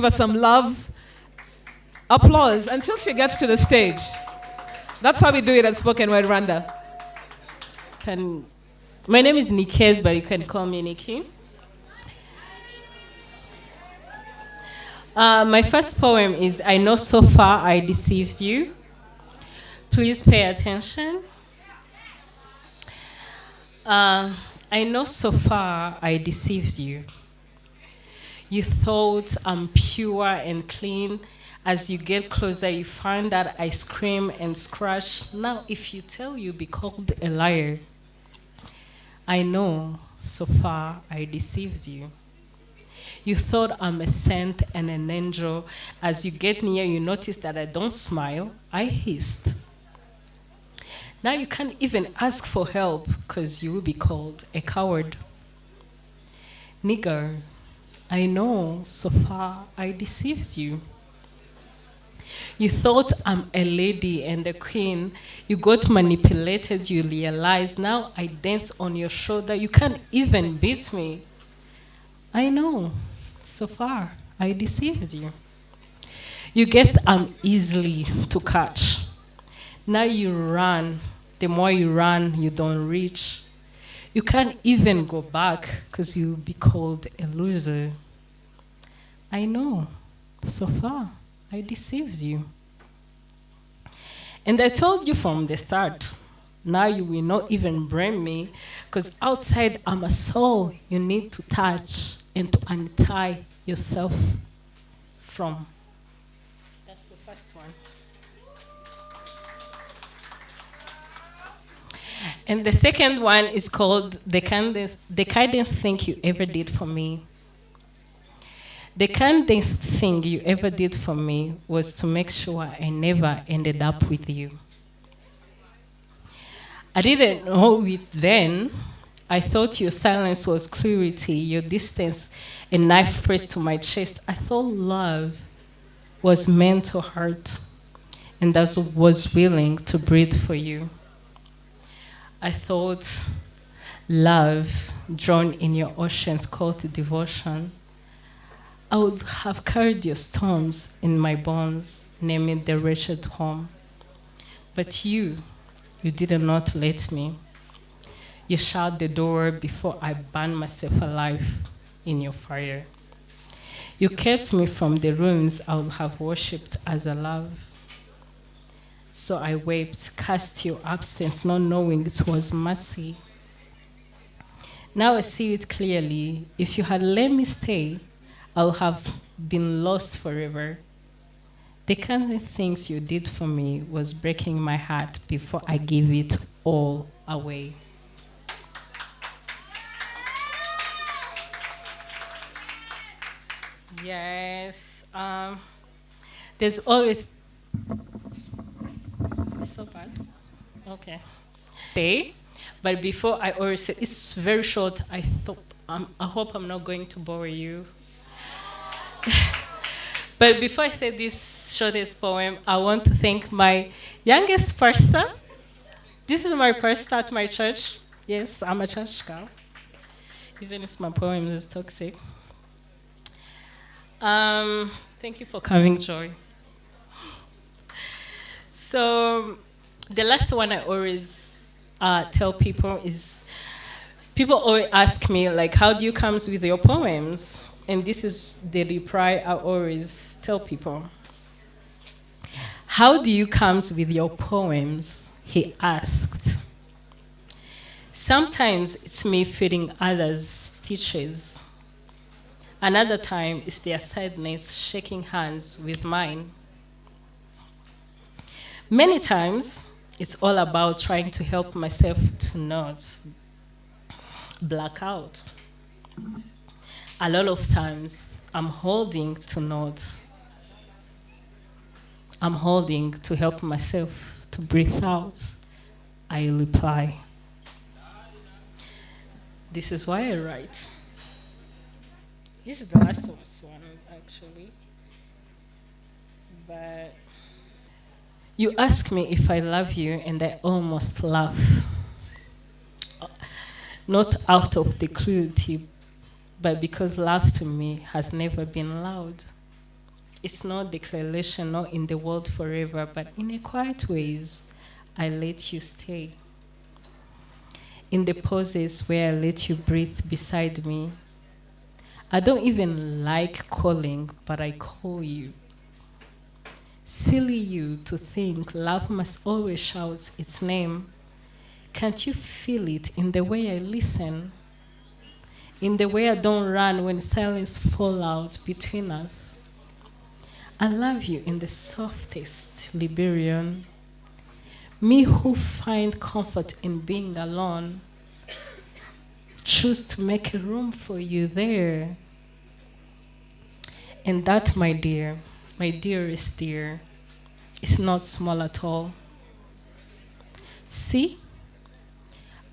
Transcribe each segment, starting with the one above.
her some love, applause until she gets to the stage. That's how we do it at Spoken Word Rwanda. My name is Nikes, but you can call me Nikki. My first poem is I Know So Far I Deceived You. Please pay attention. I know so far I deceived you. You thought I'm pure and clean. As you get closer, you find that I scream and scratch. Now, if you tell, you'll be called a liar. I know so far I deceived you. You thought I'm a saint and an angel. As you get near, you notice that I don't smile. I hissed. Now you can't even ask for help because you will be called a coward. Nigger, I know so far I deceived you. You thought I'm a lady and a queen. You got manipulated, you realize now I dance on your shoulder. You can't even beat me. I know, so far I deceived you. You guessed I'm easily to catch. Now you run. The more you run, you don't reach. You can't even go back because you'll be called a loser. I know, so far I deceived you. And I told you from the start, now you will not even blame me, because outside I'm a soul you need to touch and to untie yourself from. That's the first one. And the second one is called the kindest thing you ever did for me. The kindest thing you ever did for me was to make sure I never ended up with you. I didn't know it then. I thought your silence was clarity, your distance a knife pressed to my chest. I thought love was meant to hurt, and I was willing to breathe for you. I thought love, drawn in your oceans called devotion. I would have carried your storms in my bones, naming the wretched home. But you did not let me. You shut the door before I burned myself alive in your fire. You kept me from the ruins I would have worshipped as a love. So I wept, cast your absence, not knowing it was mercy. Now I see it clearly. If you had let me stay, I would have been lost forever. The kind of things you did for me was breaking my heart before I gave it all away. Yes. There's always... It's so bad. Okay. But before I always said, it's very short. I hope I'm not going to bore you. But before I say this shortest poem, I want to thank my youngest pastor. This is my pastor at my church. Yes, I'm a church girl. Even if my poem is toxic. Thank you for coming, Joy. So the last one I always tell people is, people always ask me, like, how do you come with your poems? And this is the reply I always tell people. How do you come with your poems? He asked. Sometimes it's me feeding others stitches. Another time it's their sadness shaking hands with mine. Many times it's all about trying to help myself to not black out. A lot of times, I'm holding to not. I'm holding to help myself to breathe out. I reply. This is why I write. This is the last one, actually. But you ask me if I love you, and I almost laugh. Not out of the cruelty, but because love to me has never been loud. It's not declaration, not in the world forever, but in a quiet ways, I let you stay. In the pauses where I let you breathe beside me. I don't even like calling, but I call you. Silly you to think love must always shout its name. Can't you feel it in the way I listen? In the way I don't run when silence falls out between us? I love you in the softest Liberian. Me who find comfort in being alone. Choose to make a room for you there. And that, my dear, my dearest dear, is not small at all. See,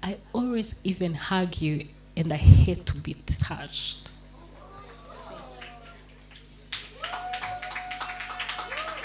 I always even hug you and I hate to be touched.